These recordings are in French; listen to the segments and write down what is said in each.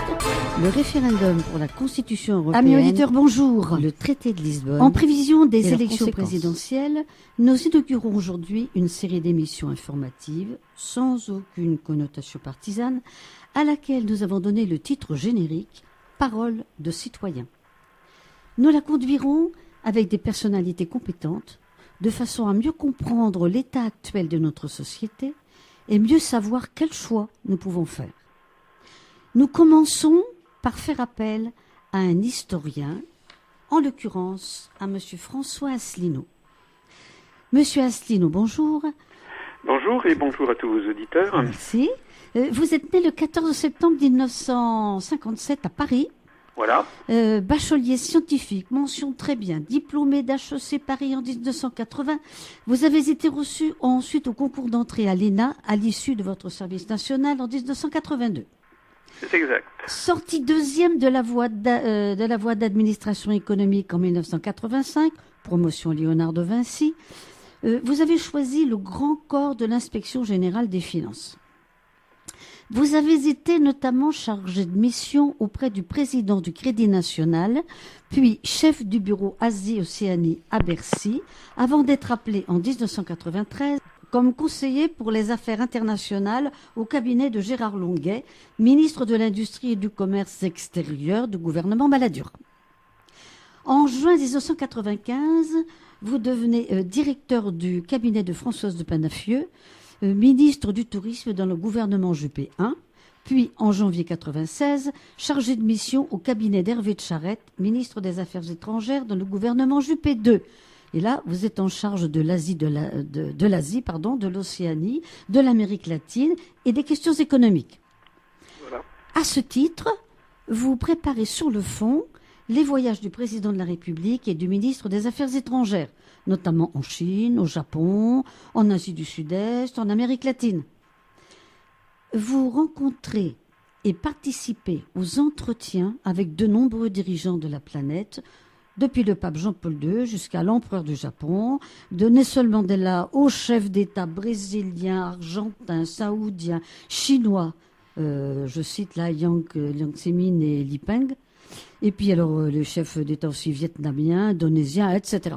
Juste, le référendum pour la Constitution européenne. Amis auditeurs, bonjour. Le traité de Lisbonne. En prévision des élections présidentielles, nous inaugurons aujourd'hui une série d'émissions informatives sans aucune connotation partisane, à laquelle nous avons donné le titre générique « Parole de citoyens ». Nous la conduirons avec des personnalités compétentes, de façon à mieux comprendre l'état actuel de notre société et mieux savoir quels choix nous pouvons faire. Nous commençons par faire appel à un historien, en l'occurrence à M. François Asselineau. Monsieur Asselineau, bonjour. Bonjour et bonjour à tous vos auditeurs. Merci. Vous êtes né le 14 septembre 1957 à Paris. Voilà. Bachelier scientifique, mention très bien, diplômé d'HEC Paris en 1980. Vous avez été reçu ensuite au concours d'entrée à l'ENA à l'issue de votre service national en 1982. C'est exact. Sorti deuxième de la voie d'administration économique en 1985, promotion Léonard de Vinci, vous avez choisi le grand corps de l'inspection générale des finances. Vous avez été notamment chargé de mission auprès du président du Crédit National, puis chef du bureau Asie-Océanie à Bercy, avant d'être appelé en 1993 comme conseiller pour les affaires internationales au cabinet de Gérard Longuet, ministre de l'Industrie et du Commerce extérieur du gouvernement Balladur. En juin 1995, vous devenez directeur du cabinet de Françoise de Panafieux, ministre du Tourisme dans le gouvernement Juppé I, puis en janvier 1996, chargé de mission au cabinet d'Hervé de Charette, ministre des Affaires étrangères dans le gouvernement Juppé II. Et là, vous êtes en charge de l'Asie, de l'Océanie, de l'Amérique latine et des questions économiques. Voilà. À ce titre, vous préparez sur le fond les voyages du président de la République et du ministre des Affaires étrangères, notamment en Chine, au Japon, en Asie du Sud-Est, en Amérique latine. Vous rencontrez et participez aux entretiens avec de nombreux dirigeants de la planète, depuis le pape Jean-Paul II jusqu'à l'empereur du Japon, de Nelson Mandela au chef d'État brésilien, argentin, saoudien, chinois, je cite là Jiang Zemin et Li Peng, et puis alors le chef d'État aussi vietnamien, indonésien, etc.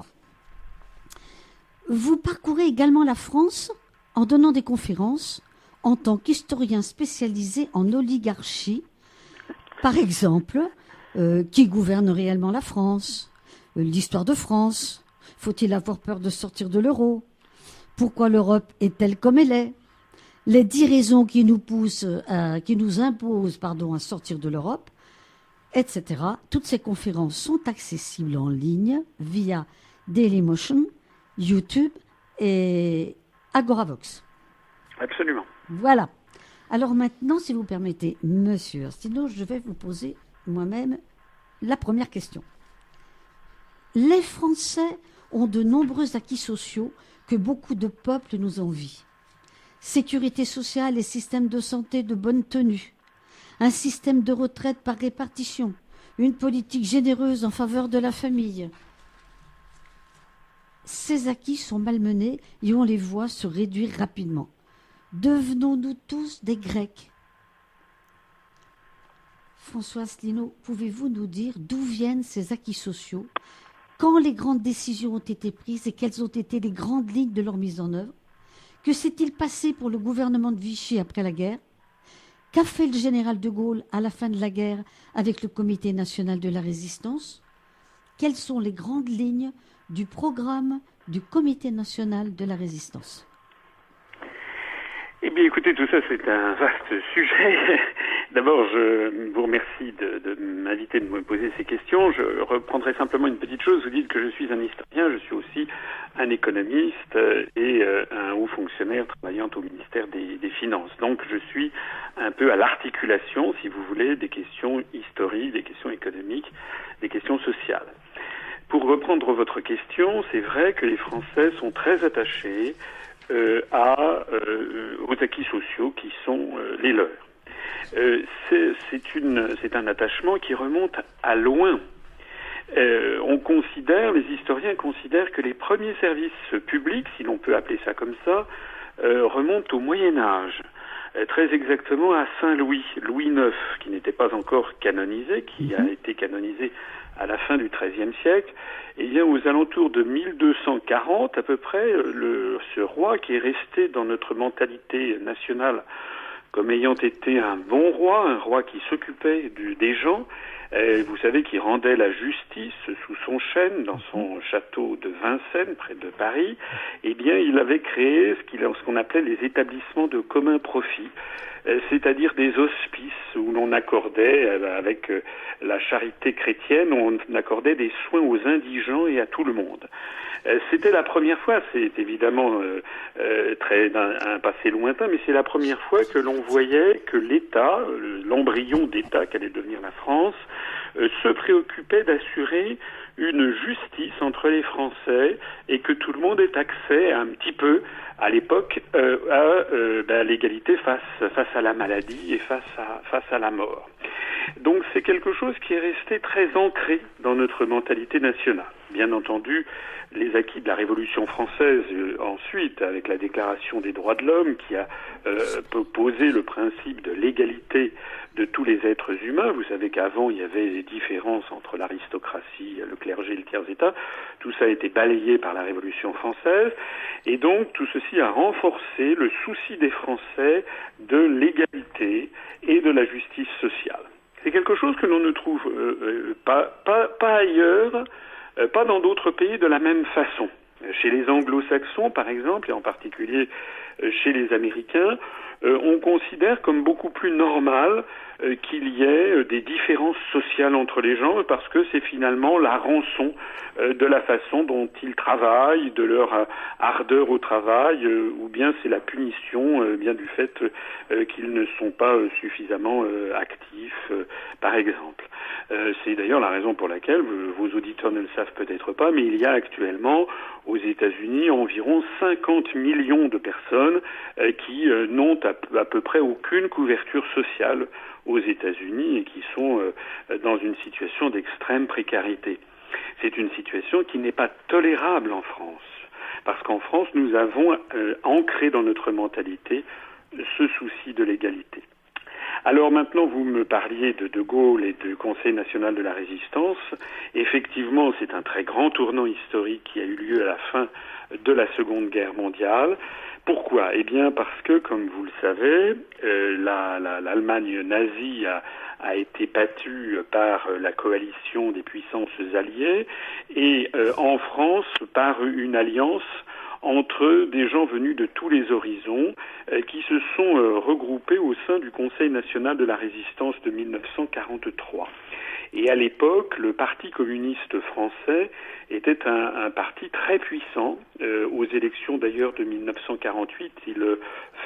Vous parcourez également la France en donnant des conférences en tant qu'historien spécialisé en oligarchie. Par exemple, qui gouverne réellement la France? L'histoire de France. Faut-il avoir peur de sortir de l'euro? Pourquoi l'Europe est-elle comme elle est? Les 10 raisons qui nous imposent à sortir de l'Europe, etc. Toutes ces conférences sont accessibles en ligne via Dailymotion, YouTube et Agoravox. Absolument. Voilà. Alors maintenant, si vous permettez, monsieur Asselineau, je vais vous poser moi-même la première question. Les Français ont de nombreux acquis sociaux que beaucoup de peuples nous envient. Sécurité sociale et système de santé de bonne tenue, un système de retraite par répartition, une politique généreuse en faveur de la famille. Ces acquis sont malmenés et on les voit se réduire rapidement. Devenons-nous tous des Grecs? François Asselineau, pouvez-vous nous dire d'où viennent ces acquis sociaux? Quand les grandes décisions ont été prises et quelles ont été les grandes lignes de leur mise en œuvre? Que s'est-il passé pour le gouvernement de Vichy après la guerre? Qu'a fait le général de Gaulle à la fin de la guerre avec le Comité national de la résistance? Quelles sont les grandes lignes du programme du Comité national de la résistance? Eh bien, écoutez, tout ça, c'est un vaste sujet. D'abord, je vous remercie de m'inviter, de me poser ces questions. Je reprendrai simplement une petite chose. Vous dites que je suis un historien, je suis aussi un économiste et un haut fonctionnaire travaillant au ministère des Finances. Donc, je suis un peu à l'articulation, si vous voulez, des questions historiques, des questions économiques, des questions sociales. Pour reprendre votre question, c'est vrai que les Français sont très attachés aux acquis sociaux qui sont les leurs. C'est un attachement qui remonte à loin. Les historiens considèrent que les premiers services publics, si l'on peut appeler ça comme ça, remontent au Moyen Âge. très exactement à Saint-Louis, Louis IX, qui n'était pas encore canonisé, qui a été canonisé à la fin du XIIIe siècle. Et bien aux alentours de 1240 à peu près, ce roi qui est resté dans notre mentalité nationale comme ayant été un bon roi, un roi qui s'occupait des gens, vous savez, qui rendait la justice sous son chêne, dans son château de Vincennes, près de Paris, eh bien, il avait créé ce qu'on appelait les établissements de commun profit, c'est-à-dire des hospices où l'on accordait, avec la charité chrétienne, on accordait des soins aux indigents et à tout le monde. C'était la première fois, c'est évidemment un passé lointain, mais c'est la première fois que l'on voyait que l'État, l'embryon d'État qu'allait devenir la France, se préoccupait d'assurer une justice entre les Français et que tout le monde ait accès un petit peu, à l'époque, à l'égalité face à la maladie et face à la mort. Donc c'est quelque chose qui est resté très ancré dans notre mentalité nationale. Bien entendu, les acquis de la Révolution française, ensuite, avec la Déclaration des droits de l'homme, qui a posé le principe de l'égalité de tous les êtres humains. Vous savez qu'avant, il y avait des différences entre l'aristocratie, le clergé et le tiers-état. Tout ça a été balayé par la Révolution française. Et donc, tout ceci a renforcé le souci des Français de l'égalité et de la justice sociale. C'est quelque chose que l'on ne trouve pas ailleurs, pas dans d'autres pays de la même façon. Chez les anglo-saxons, par exemple, et en particulier chez les Américains, on considère comme beaucoup plus normal qu'il y ait des différences sociales entre les gens parce que c'est finalement la rançon de la façon dont ils travaillent, de leur ardeur au travail, ou bien c'est la punition bien du fait qu'ils ne sont pas suffisamment actifs, par exemple. C'est d'ailleurs la raison pour laquelle vos auditeurs ne le savent peut-être pas, mais il y a actuellement aux États-Unis environ 50 millions de personnes qui n'ont à peu près aucune couverture sociale aux États-Unis et qui sont dans une situation d'extrême précarité. C'est une situation qui n'est pas tolérable en France, parce qu'en France, nous avons ancré dans notre mentalité ce souci de l'égalité. Alors maintenant, vous me parliez de Gaulle et du Conseil national de la résistance. Effectivement, c'est un très grand tournant historique qui a eu lieu à la fin de la Seconde Guerre mondiale. Pourquoi ? Eh bien parce que, comme vous le savez, l'Allemagne nazie a été battue par la coalition des puissances alliées et en France par une alliance entre des gens venus de tous les horizons qui se sont regroupés au sein du Conseil national de la résistance de 1943. Et à l'époque, le Parti communiste français était un parti très puissant. Aux élections d'ailleurs de 1948, il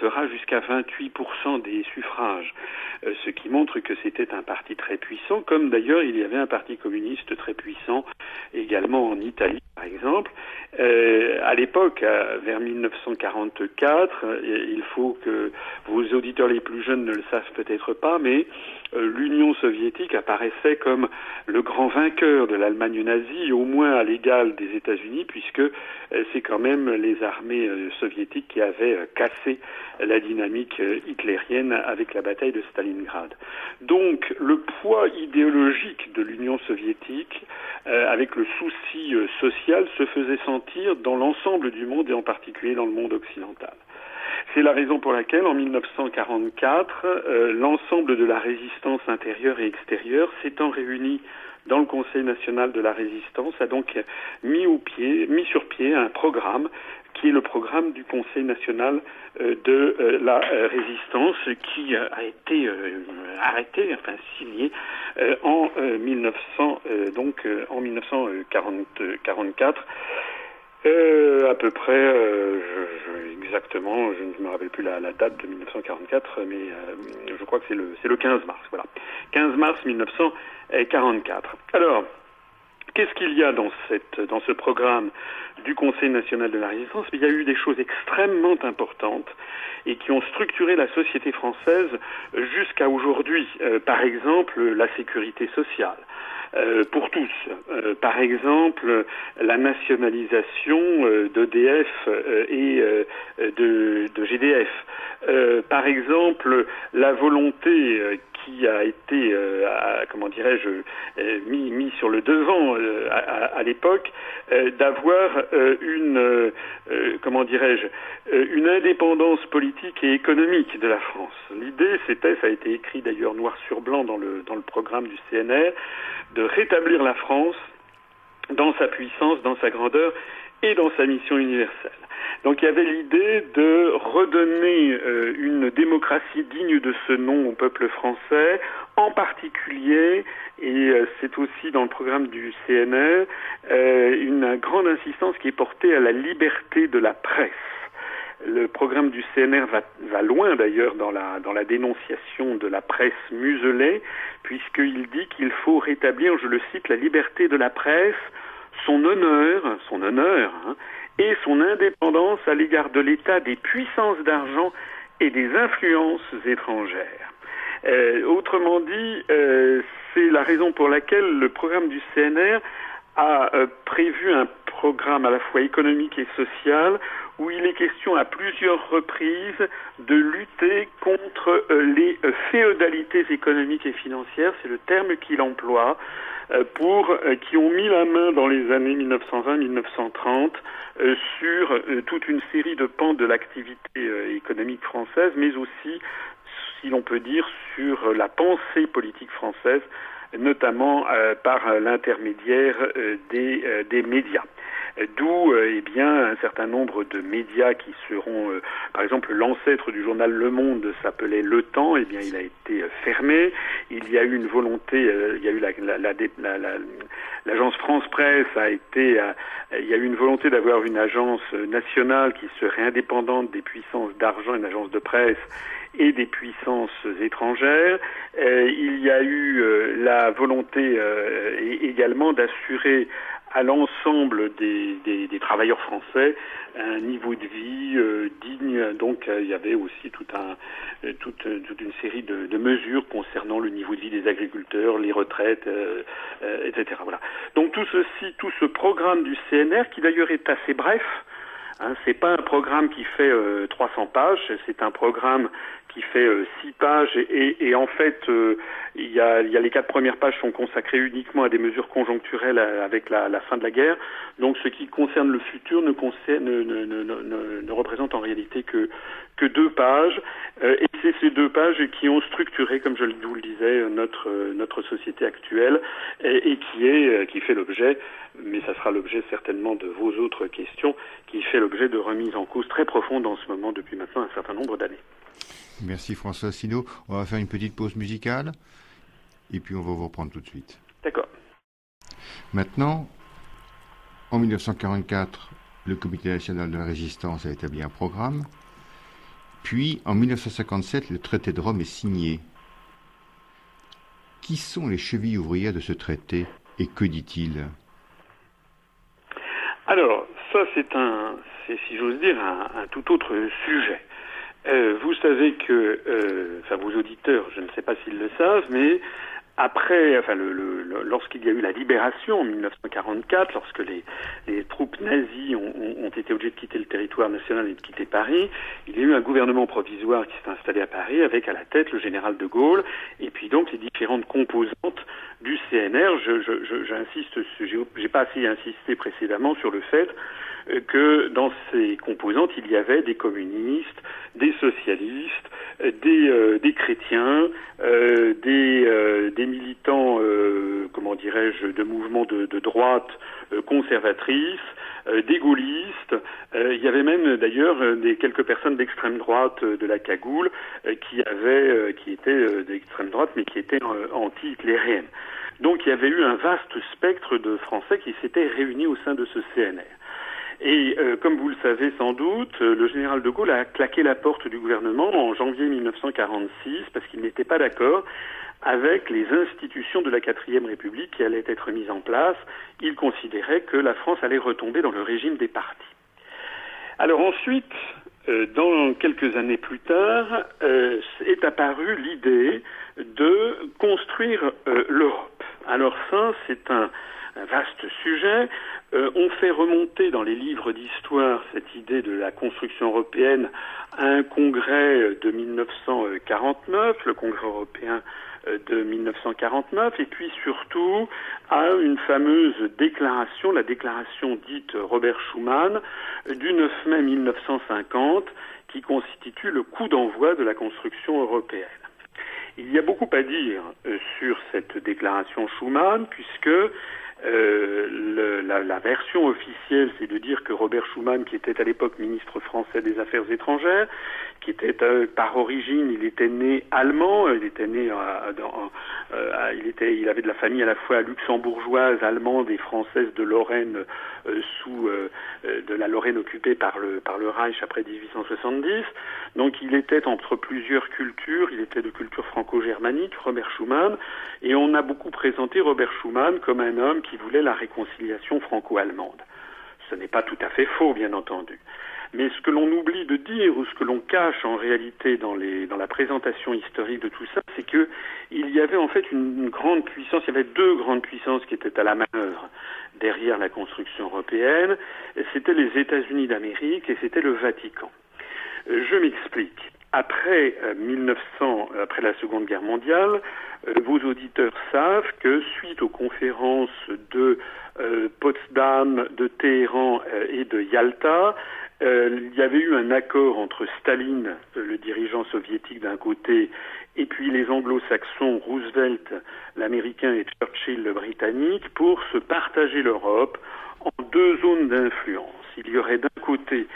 fera jusqu'à 28% des suffrages, ce qui montre que c'était un parti très puissant, comme d'ailleurs il y avait un parti communiste très puissant également en Italie, par exemple. À l'époque, vers 1944, il faut que vos auditeurs les plus jeunes ne le savent peut-être pas, mais l'Union soviétique apparaissait comme le grand vainqueur de l'Allemagne nazie, au moins à l'égal des États-Unis, puisque c'est quand même les armées soviétiques qui avaient cassé la dynamique hitlérienne avec la bataille de Stalingrad. Donc le poids idéologique de l'Union soviétique, avec le souci social, se faisait sentir dans l'ensemble du monde et en particulier dans le monde occidental. C'est la raison pour laquelle, en 1944, l'ensemble de la résistance intérieure et extérieure s'étant réuni dans le Conseil national de la résistance a donc mis sur pied un programme qui est le programme du Conseil national de la résistance qui a été signé en 1944. À peu près, exactement, je ne me rappelle plus la date de 1944, mais je crois que c'est le 15 mars, voilà. 15 mars 1944. Alors, qu'est-ce qu'il y a dans ce programme du Conseil national de la résistance ? Il y a eu des choses extrêmement importantes et qui ont structuré la société française jusqu'à aujourd'hui. Par exemple, la sécurité sociale. pour tous. Par exemple, la nationalisation d'EDF et de GDF. Par exemple, la volonté qui a été, mis sur le devant à l'époque, d'avoir une indépendance politique et économique de la France. L'idée, ça a été écrit d'ailleurs noir sur blanc dans le programme du CNR, de rétablir la France dans sa puissance, dans sa grandeur et dans sa mission universelle. Donc il y avait l'idée de redonner une démocratie digne de ce nom au peuple français, en particulier, et c'est aussi dans le programme du CNR, une grande insistance qui est portée à la liberté de la presse. Le programme du CNR va loin d'ailleurs dans la dénonciation de la presse muselée, puisqu'il dit qu'il faut rétablir, je le cite, la liberté de la presse, son honneur, et son indépendance à l'égard de l'État, des puissances d'argent et des influences étrangères. Autrement dit, c'est la raison pour laquelle le programme du CNR a prévu un programme à la fois économique et social où il est question à plusieurs reprises de lutter contre les féodalités économiques et financières, c'est le terme qu'il emploie, qui ont mis la main dans les années 1920-1930 sur toute une série de pans de l'activité économique française, mais aussi, si l'on peut dire, sur la pensée politique française, notamment par l'intermédiaire des médias. D'où un certain nombre de médias qui seront, par exemple, l'ancêtre du journal Le Monde s'appelait Le Temps, il a été fermé. Il y a eu une volonté, l'agence France Presse il y a eu une volonté d'avoir une agence nationale qui serait indépendante des puissances d'argent, une agence de presse et des puissances étrangères. Il y a eu la volonté également d'assurer à l'ensemble des travailleurs français un niveau de vie digne. Donc il y avait aussi toute une série de mesures concernant le niveau de vie des agriculteurs, les retraites, etc. Voilà. Donc tout ce programme du CNR, qui d'ailleurs est assez bref, c'est pas un programme qui fait 300 pages, c'est un programme qui fait 6 pages et en fait il y a les 4 premières pages sont consacrées uniquement à des mesures conjoncturelles avec la fin de la guerre. Donc ce qui concerne le futur ne représente en réalité que 2 pages et c'est ces 2 pages qui ont structuré, comme je vous le disais, notre société actuelle et qui fait l'objet, mais ça sera l'objet certainement de vos autres questions, qui fait l'objet de remises en cause très profondes en ce moment depuis maintenant un certain nombre d'années. Merci François Asselineau. On va faire une petite pause musicale et puis on va vous reprendre tout de suite. D'accord. Maintenant, en 1944, le Comité national de la résistance a établi un programme. Puis, en 1957, le traité de Rome est signé. Qui sont les chevilles ouvrières de ce traité et que dit-il ? Alors, ça c'est si j'ose dire, un tout autre sujet. Vous savez que, vos auditeurs, je ne sais pas s'ils le savent, mais après, lorsqu'il y a eu la libération en 1944, lorsque les troupes nazies ont été obligées de quitter le territoire national et de quitter Paris, il y a eu un gouvernement provisoire qui s'est installé à Paris avec à la tête le général de Gaulle et puis donc les différentes composantes du CNR. J'insiste, j'ai pas assez insisté précédemment sur le fait que dans ces composantes, il y avait des communistes, des socialistes, des chrétiens, des militants, de mouvements de droite conservatrices, des gaullistes. Il y avait même d'ailleurs quelques personnes d'extrême droite de la cagoule qui étaient d'extrême droite mais qui étaient anti-hitlériennes. Donc il y avait eu un vaste spectre de Français qui s'étaient réunis au sein de ce CNR. Et comme vous le savez sans doute, le général de Gaulle a claqué la porte du gouvernement en janvier 1946 parce qu'il n'était pas d'accord avec les institutions de la 4e République qui allaient être mises en place. Il considérait que la France allait retomber dans le régime des partis. Alors ensuite, dans quelques années plus tard, est apparue l'idée de construire l'Europe. Alors ça, c'est un vaste sujet. On fait remonter dans les livres d'histoire cette idée de la construction européenne à un congrès de 1949, le congrès européen de 1949, et puis surtout à une fameuse déclaration, la déclaration dite Robert Schuman, du 9 mai 1950, qui constitue le coup d'envoi de la construction européenne. Il y a beaucoup à dire sur cette déclaration Schuman, puisque la version officielle, c'est de dire que Robert Schuman, qui était à l'époque ministre français des Affaires étrangères, qui était par origine, il était né allemand, il était né il avait de la famille à la fois luxembourgeoise, allemande et française de Lorraine, de la Lorraine occupée par le Reich après 1870. Donc il était entre plusieurs cultures, il était de culture franco-germanique, Robert Schuman, et on a beaucoup présenté Robert Schuman comme un homme qui voulait la réconciliation franco-allemande. Ce n'est pas tout à fait faux, bien entendu. Mais ce que l'on oublie de dire, ou ce que l'on cache en réalité dans la présentation historique de tout ça, c'est que il y avait en fait une grande puissance, il y avait deux grandes puissances qui étaient à la manœuvre derrière la construction européenne. C'était les États-Unis d'Amérique et c'était le Vatican. Je m'explique. Après après la Seconde Guerre mondiale, vos auditeurs savent que suite aux conférences de Potsdam, de Téhéran et de Yalta, il y avait eu un accord entre Staline, le dirigeant soviétique d'un côté, et puis les anglo-saxons, Roosevelt, l'américain, et Churchill, le britannique, pour se partager l'Europe en deux zones d'influence. Il y aurait d'un côté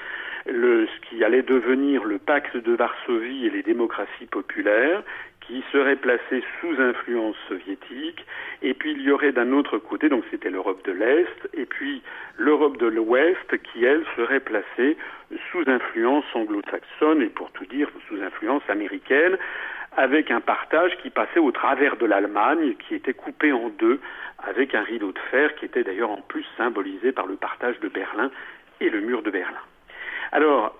ce qui allait devenir le pacte de Varsovie et les démocraties populaires, qui serait placé sous influence soviétique, et puis il y aurait d'un autre côté, donc c'était l'Europe de l'Est, et puis l'Europe de l'Ouest, qui elle serait placée sous influence anglo-saxonne, et pour tout dire, sous influence américaine, avec un partage qui passait au travers de l'Allemagne, qui était coupé en deux, avec un rideau de fer, qui était d'ailleurs en plus symbolisé par le partage de Berlin et le mur de Berlin. Alors,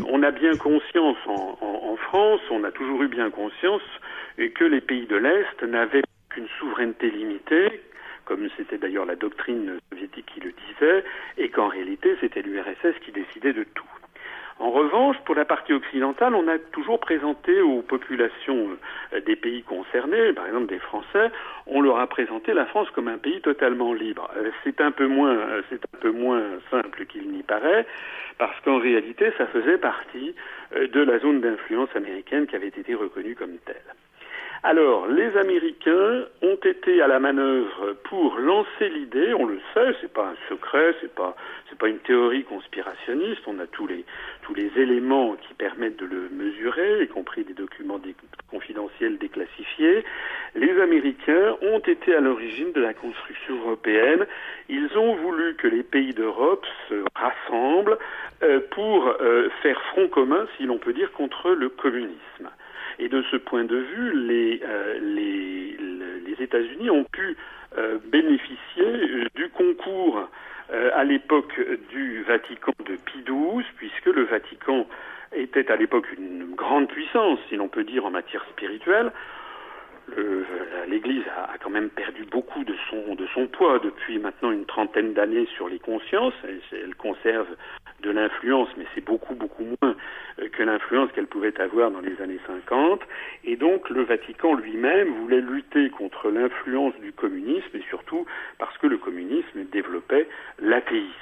on a bien conscience en France, on a toujours eu bien conscience que les pays de l'Est n'avaient qu'une souveraineté limitée, comme c'était d'ailleurs la doctrine soviétique qui le disait, et qu'en réalité c'était l'URSS qui décidait de tout. En revanche, pour la partie occidentale, on a toujours présenté aux populations des pays concernés, par exemple des Français, on leur a présenté la France comme un pays totalement libre. C'est un peu moins simple qu'il n'y paraît, parce qu'en réalité, ça faisait partie de la zone d'influence américaine qui avait été reconnue comme telle. Alors, les Américains ont été à la manœuvre pour lancer l'idée, on le sait, c'est pas un secret, c'est pas une théorie conspirationniste, on a tous les éléments qui permettent de le mesurer, y compris des documents confidentiels déclassifiés. Les Américains ont été à l'origine de la construction européenne. Ils ont voulu que les pays d'Europe se rassemblent pour faire front commun, si l'on peut dire, contre le communisme. Et de ce point de vue, les États-Unis ont pu bénéficier du concours à l'époque du Vatican de Pie XII, puisque le Vatican était à l'époque une grande puissance, si l'on peut dire, en matière spirituelle. L'Église a quand même perdu beaucoup de son poids depuis maintenant une trentaine d'années sur les consciences. Elle conserve de l'influence, mais c'est beaucoup moins que l'influence qu'elle pouvait avoir dans les années 50. Et donc le Vatican lui-même voulait lutter contre l'influence du communisme, et surtout parce que le communisme développait l'athéisme.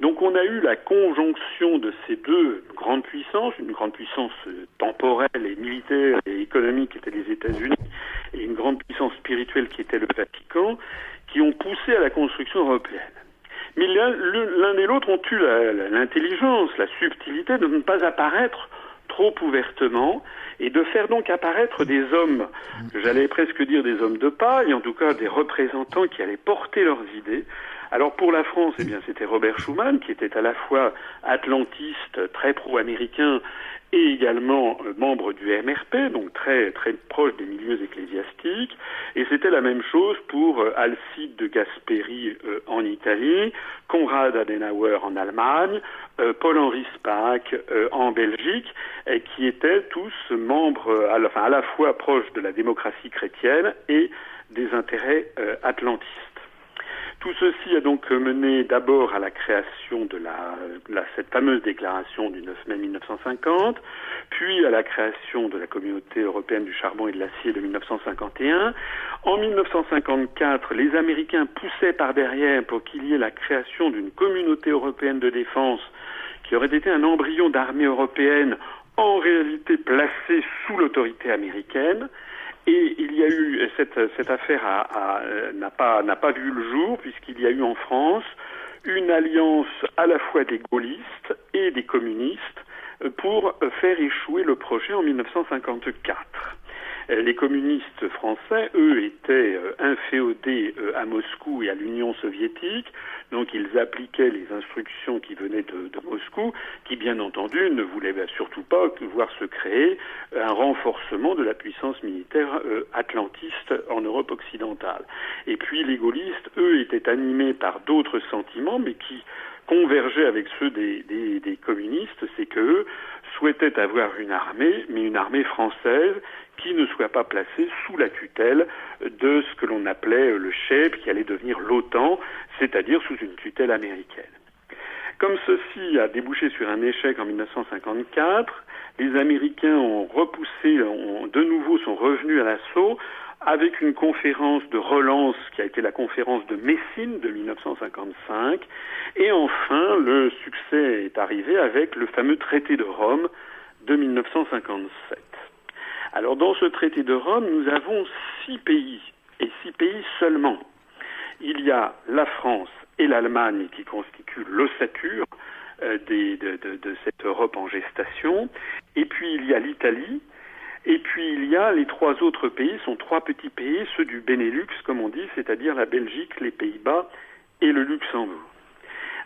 Donc on a eu la conjonction de ces deux grandes puissances, une grande puissance temporelle et militaire et économique qui était les États-Unis, et une grande puissance spirituelle qui était le Vatican, qui ont poussé à la construction européenne. Mais l'un et l'autre ont eu l'intelligence, la subtilité de ne pas apparaître trop ouvertement, et de faire donc apparaître des hommes, j'allais presque dire des hommes de paille, en tout cas des représentants qui allaient porter leurs idées. Alors pour la France, eh bien c'était Robert Schuman, qui était à la fois atlantiste, très pro-américain, et également membre du MRP, donc très proche des milieux ecclésiastiques. Et c'était la même chose pour Alcide de Gasperi en Italie, Konrad Adenauer en Allemagne, Paul-Henri Spaak en Belgique, qui étaient tous membres, à la fois proches de la démocratie chrétienne et des intérêts atlantistes. Tout ceci a donc mené d'abord à la création de cette fameuse déclaration du 9 mai 1950, puis à la création de la Communauté européenne du charbon et de l'acier de 1951. En 1954, les Américains poussaient par derrière pour qu'il y ait la création d'une Communauté européenne de défense qui aurait été un embryon d'armée européenne en réalité placée sous l'autorité américaine. Et il y a eu cette affaire n'a pas vu le jour, puisqu'il y a eu en France une alliance à la fois des gaullistes et des communistes pour faire échouer le projet en 1954. Les communistes français, eux, étaient inféodés à Moscou et à l'Union soviétique, donc ils appliquaient les instructions qui venaient de Moscou, qui bien entendu ne voulaient surtout pas voir se créer un renforcement de la puissance militaire atlantiste en Europe occidentale. Et puis les gaullistes, eux, étaient animés par d'autres sentiments, mais qui convergeaient avec ceux des communistes, c'est qu'eux souhaitaient avoir une armée, mais une armée française qui ne soit pas placée sous la tutelle de ce que l'on appelait le CHEP, qui allait devenir l'OTAN, c'est-à-dire sous une tutelle américaine. Comme ceci a débouché sur un échec en 1954, les Américains ont repoussé, de nouveau sont revenus à l'assaut, avec une conférence de relance qui a été la conférence de Messine de 1955. Et enfin, le succès est arrivé avec le fameux traité de Rome de 1957. Alors, dans ce traité de Rome, nous avons 6 pays, et 6 pays seulement. Il y a la France et l'Allemagne qui constituent l'ossature de cette Europe en gestation. Et puis, il y a l'Italie. Et puis il y a les 3 autres pays, sont 3 petits pays, ceux du Benelux, comme on dit, c'est-à-dire la Belgique, les Pays-Bas et le Luxembourg.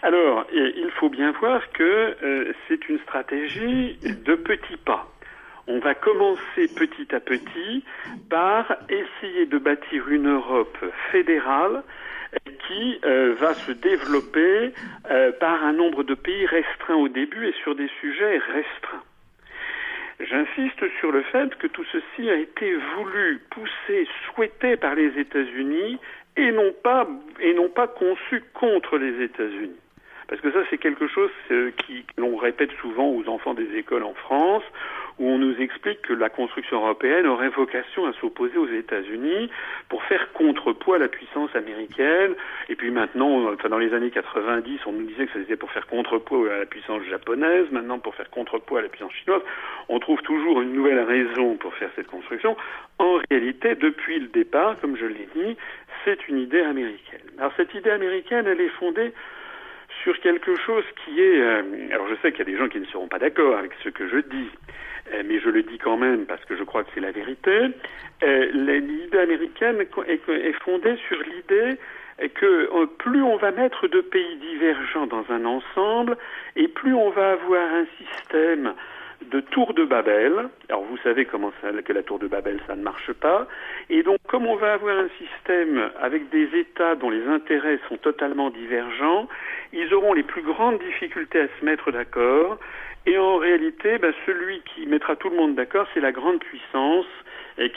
Alors, il faut bien voir que c'est une stratégie de petits pas. On va commencer petit à petit par essayer de bâtir une Europe fédérale qui va se développer par un nombre de pays restreint au début et sur des sujets restreints. J'insiste sur le fait que tout ceci a été voulu, poussé, souhaité par les États-Unis et non pas conçu contre les États-Unis. Parce que ça, c'est quelque chose l'on répète souvent aux enfants des écoles en France, où on nous explique que la construction européenne aurait vocation à s'opposer aux États-Unis pour faire contrepoids à la puissance américaine. Et puis maintenant, dans les années 90, on nous disait que c'était pour faire contrepoids à la puissance japonaise, maintenant pour faire contrepoids à la puissance chinoise. On trouve toujours une nouvelle raison pour faire cette construction. En réalité, depuis le départ, comme je l'ai dit, c'est une idée américaine. Alors cette idée américaine, elle est fondée sur quelque chose qui est... alors je sais qu'il y a des gens qui ne seront pas d'accord avec ce que je dis, mais je le dis quand même parce que je crois que c'est la vérité. L'idée américaine est fondée sur l'idée que plus on va mettre de pays divergents dans un ensemble, et plus on va avoir un système de tour de Babel. Alors vous savez que la tour de Babel, ça ne marche pas. Et donc, comme on va avoir un système avec des États dont les intérêts sont totalement divergents, ils auront les plus grandes difficultés à se mettre d'accord. Et en réalité, celui qui mettra tout le monde d'accord, c'est la grande puissance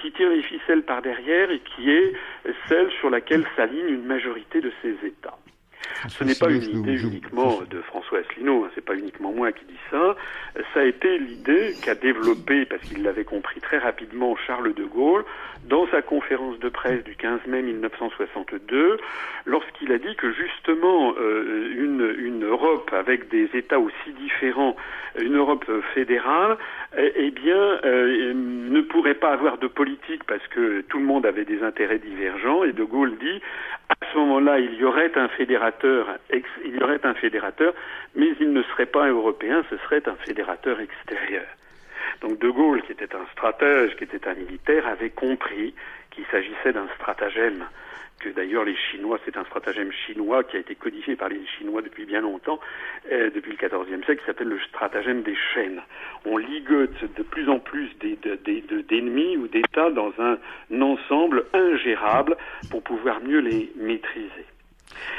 qui tire les ficelles par derrière et qui est celle sur laquelle s'aligne une majorité de ces États. Ce n'est pas une idée uniquement de François Asselineau, c'est pas uniquement moi qui dis ça. Ça a été l'idée qu'a développée, parce qu'il l'avait compris très rapidement, Charles de Gaulle, dans sa conférence de presse du 15 mai 1962, lorsqu'il a dit que justement une Europe avec des États aussi différents, une Europe fédérale, ne pourrait pas avoir de politique parce que tout le monde avait des intérêts divergents. Et de Gaulle dit, à ce moment-là, il y aurait un fédérateur, mais il ne serait pas européen, ce serait un fédérateur extérieur. Donc de Gaulle, qui était un stratège, qui était un militaire, avait compris qu'il s'agissait d'un stratagème, que d'ailleurs les Chinois, c'est un stratagème chinois qui a été codifié par les Chinois depuis bien longtemps, depuis le XIVe siècle, qui s'appelle le stratagème des chaînes. On ligote de plus en plus d'ennemis ou d'États dans un ensemble ingérable pour pouvoir mieux les maîtriser.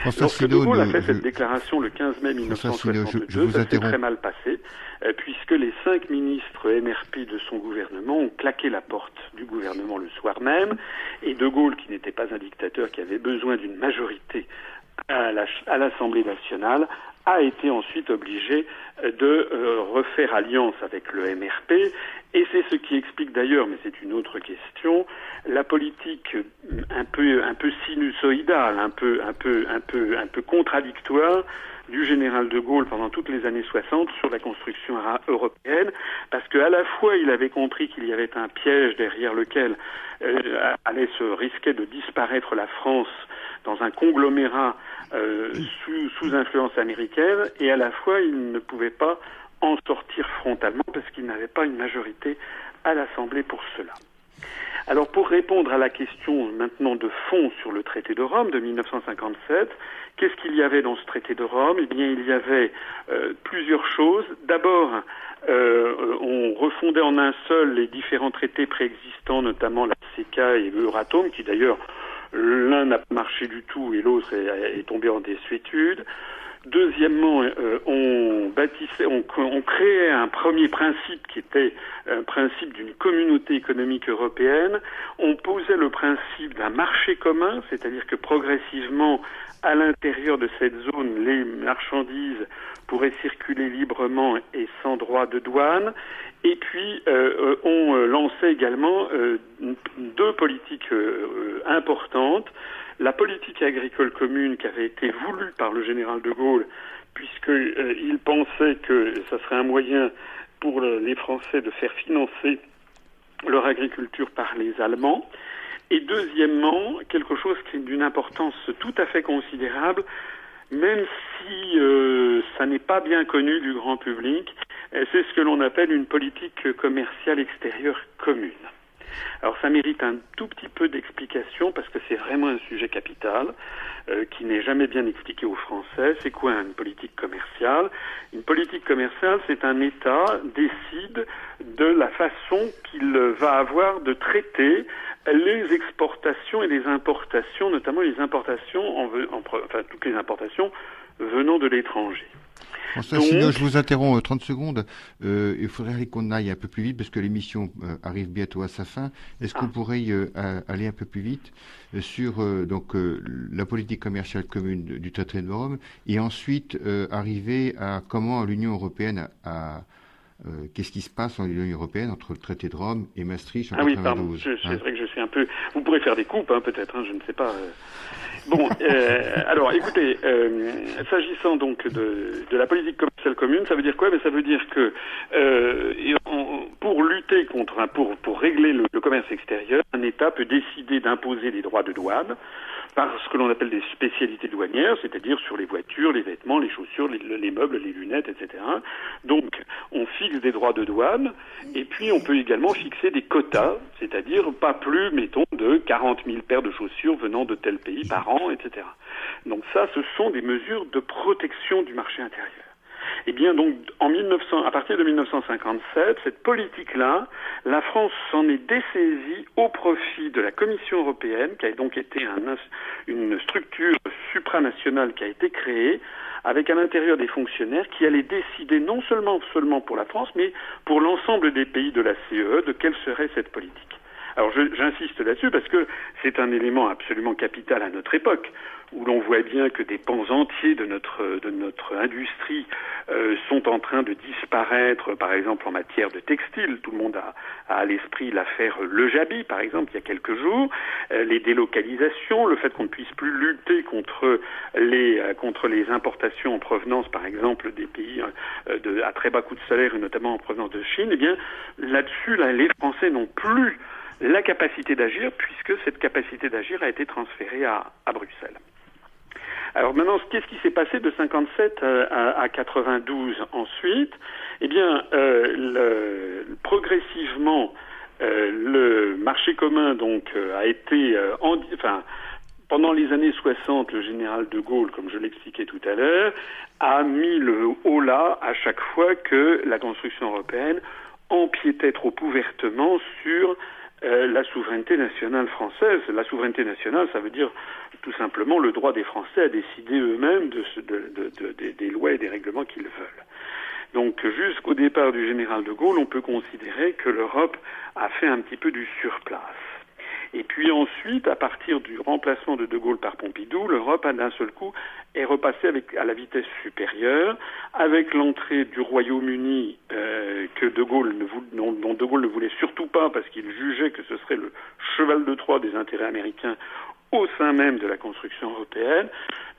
Lorsque De Gaulle a fait cette déclaration le 15 mai 1962, ça s'est très mal passé, puisque les 5 ministres MRP de son gouvernement ont claqué la porte du gouvernement le soir même, et De Gaulle, qui n'était pas un dictateur, qui avait besoin d'une majorité à l'Assemblée nationale, a été ensuite obligé de refaire alliance avec le MRP, et c'est ce qui explique d'ailleurs, mais c'est une autre question, la politique un peu sinusoïdale, un peu contradictoire du général de Gaulle pendant toutes les années 60 sur la construction européenne, parce qu'à la fois il avait compris qu'il y avait un piège derrière lequel risquait de disparaître la France dans un conglomérat sous influence américaine, et à la fois il ne pouvait pas en sortir frontalement parce qu'il n'avait pas une majorité à l'Assemblée pour cela. Alors pour répondre à la question maintenant de fond sur le traité de Rome de 1957, qu'est-ce qu'il y avait dans ce traité de Rome? Eh bien il y avait plusieurs choses. D'abord, on refondait en un seul les différents traités préexistants, notamment la CECA et l'Euratom, qui d'ailleurs l'un n'a pas marché du tout et l'autre est tombé en désuétude. Deuxièmement, on créait un premier principe qui était un principe d'une communauté économique européenne. On posait le principe d'un marché commun, c'est-à-dire que progressivement, à l'intérieur de cette zone, les marchandises pourraient circuler librement et sans droit de douane. Et puis, on lançait également 2 politiques importantes. La politique agricole commune qui avait été voulue par le général de Gaulle, puisqu'il pensait que ça serait un moyen pour les Français de faire financer leur agriculture par les Allemands. Et deuxièmement, quelque chose qui est d'une importance tout à fait considérable, même si ça n'est pas bien connu du grand public, c'est ce que l'on appelle une politique commerciale extérieure commune. Alors ça mérite un tout petit peu d'explication parce que c'est vraiment un sujet capital qui n'est jamais bien expliqué aux Français. C'est quoi une politique commerciale? Une politique commerciale, c'est un État décide de la façon qu'il va avoir de traiter les exportations et les importations, notamment les importations, toutes les importations venant de l'étranger. François Asselineau, je vous interromps 30 secondes. Il faudrait qu'on aille un peu plus vite parce que l'émission arrive bientôt à sa fin. Est-ce qu'on pourrait aller un peu plus vite sur la politique commerciale commune du traité de Rome et ensuite arriver à comment l'Union européenne qu'est-ce qui se passe en Union européenne entre le traité de Rome et Maastricht en 92? Pardon, c'est vrai que je suis un peu... Vous pourrez faire des coupes, peut-être, je ne sais pas... Bon, alors écoutez, s'agissant donc de la politique commerciale commune, ça veut dire quoi? Ça veut dire que pour lutter pour régler le commerce extérieur, un État peut décider d'imposer des droits de douane par ce que l'on appelle des spécialités douanières, c'est-à-dire sur les voitures, les vêtements, les chaussures, les meubles, les lunettes, etc. Donc, on fixe des droits de douane, et puis on peut également fixer des quotas, c'est-à-dire pas plus, mettons, de 40 000 paires de chaussures venant de tel pays par an, etc. Donc ça, ce sont des mesures de protection du marché intérieur. Eh bien, donc, à partir de 1957, cette politique-là, la France s'en est dessaisie au profit de la Commission européenne, qui a donc été une structure supranationale qui a été créée, avec à l'intérieur des fonctionnaires qui allaient décider non seulement pour la France, mais pour l'ensemble des pays de la CEE, de quelle serait cette politique. Alors j'insiste là-dessus parce que c'est un élément absolument capital à notre époque, où l'on voit bien que des pans entiers de notre industrie sont en train de disparaître, par exemple en matière de textile. Tout le monde a à l'esprit l'affaire Le Jabi, par exemple, il y a quelques jours, les délocalisations, le fait qu'on ne puisse plus lutter contre les importations en provenance, par exemple, des pays à très bas coût de salaire, et notamment en provenance de Chine. Eh bien, là-dessus, les Français n'ont plus la capacité d'agir, puisque cette capacité d'agir a été transférée à Bruxelles. Alors maintenant, qu'est-ce qui s'est passé de 57 à 92 ensuite? Eh bien, progressivement, le marché commun donc a été, pendant les années 60, le général de Gaulle, comme je l'expliquais tout à l'heure, a mis le holà à chaque fois que la construction européenne empiétait trop ouvertement sur la souveraineté nationale française. La souveraineté nationale, ça veut dire tout simplement le droit des Français à décider eux-mêmes des lois et des règlements qu'ils veulent. Donc jusqu'au départ du général de Gaulle, on peut considérer que l'Europe a fait un petit peu du surplace. Et puis ensuite, à partir du remplacement de Gaulle par Pompidou, l'Europe, d'un seul coup, est repassée à la vitesse supérieure, avec l'entrée du Royaume-Uni dont De Gaulle ne voulait surtout pas, parce qu'il jugeait que ce serait le cheval de Troie des intérêts américains au sein même de la construction européenne.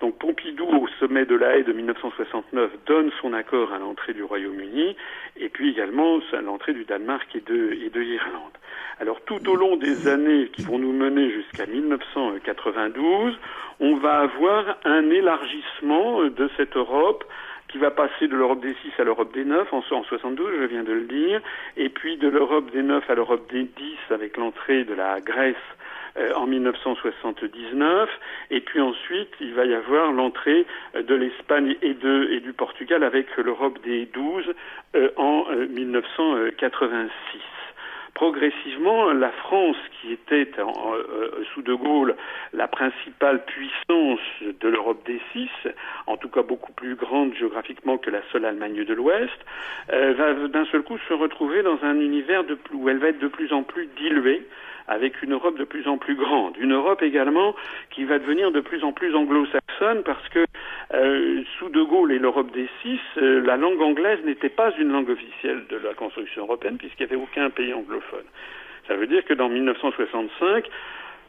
Donc Pompidou, au sommet de La Haye de 1969, donne son accord à l'entrée du Royaume-Uni, et puis également à l'entrée du Danemark et de l'Irlande. Alors tout au long des années qui vont nous mener jusqu'à 1992, on va avoir un élargissement de cette Europe qui va passer de l'Europe des 6 à l'Europe des 9 en 72, je viens de le dire, et puis de l'Europe des 9 à l'Europe des 10 avec l'entrée de la Grèce en 1979, et puis ensuite il va y avoir l'entrée de l'Espagne et du Portugal avec l'Europe des 12 en 1986. Progressivement, la France, qui était sous De Gaulle la principale puissance de l'Europe des 6, en tout cas beaucoup plus grande géographiquement que la seule Allemagne de l'Ouest, va d'un seul coup se retrouver dans un univers où elle va être de plus en plus diluée, avec une Europe de plus en plus grande. Une Europe également qui va devenir de plus en plus anglo-saxonne parce que sous De Gaulle et l'Europe des 6, la langue anglaise n'était pas une langue officielle de la construction européenne puisqu'il n'y avait aucun pays anglophone. Ça veut dire que dans 1965,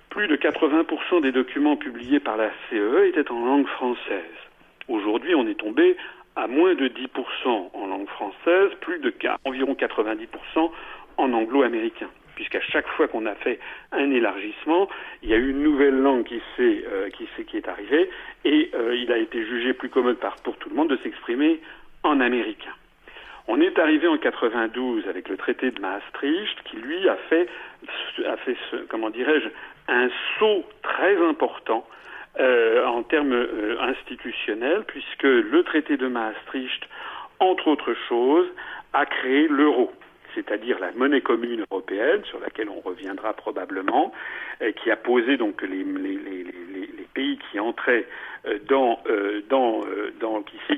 plus de 80% des documents publiés par la CEE étaient en langue française. Aujourd'hui, on est tombé à moins de 10% en langue française, environ 90% en anglo-américain. Puisqu'à chaque fois qu'on a fait un élargissement, il y a eu une nouvelle langue qui est arrivée, et il a été jugé plus commode pour tout le monde de s'exprimer en américain. On est arrivé en 92 avec le traité de Maastricht, qui lui a fait un saut très important en termes institutionnels, puisque le traité de Maastricht, entre autres choses, a créé l'euro, c'est-à-dire la monnaie commune européenne, sur laquelle on reviendra probablement, qui a posé donc les pays qui entraient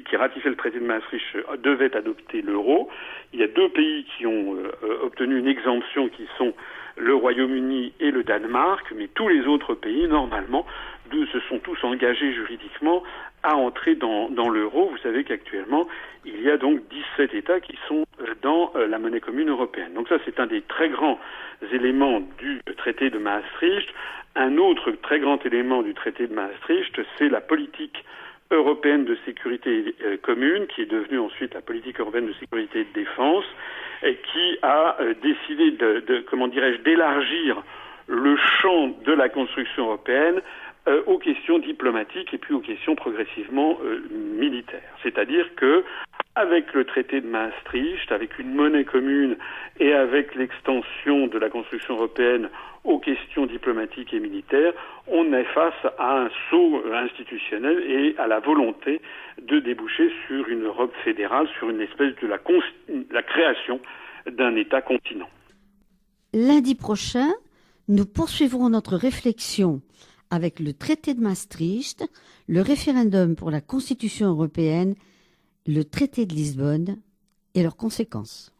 qui ratifiaient le traité de Maastricht devaient adopter l'euro. Il y a deux pays qui ont obtenu une exemption, qui sont le Royaume-Uni et le Danemark, mais tous les autres pays, normalement, se sont tous engagés juridiquement à entrer dans l'euro. Vous savez qu'actuellement, il y a donc 17 États qui sont dans la monnaie commune européenne. Donc ça, c'est un des très grands éléments du traité de Maastricht. Un autre très grand élément du traité de Maastricht, c'est la politique européenne de sécurité commune, qui est devenue ensuite la politique européenne de sécurité et de défense, et qui a décidé d'élargir le champ de la construction européenne aux questions diplomatiques et puis aux questions progressivement militaires. C'est-à-dire que, avec le traité de Maastricht, avec une monnaie commune et avec l'extension de la construction européenne aux questions diplomatiques et militaires, on est face à un saut institutionnel et à la volonté de déboucher sur une Europe fédérale, sur une espèce de la création d'un État-continent. Lundi prochain, nous poursuivrons notre réflexion avec le traité de Maastricht, le référendum pour la Constitution européenne, le traité de Lisbonne et leurs conséquences.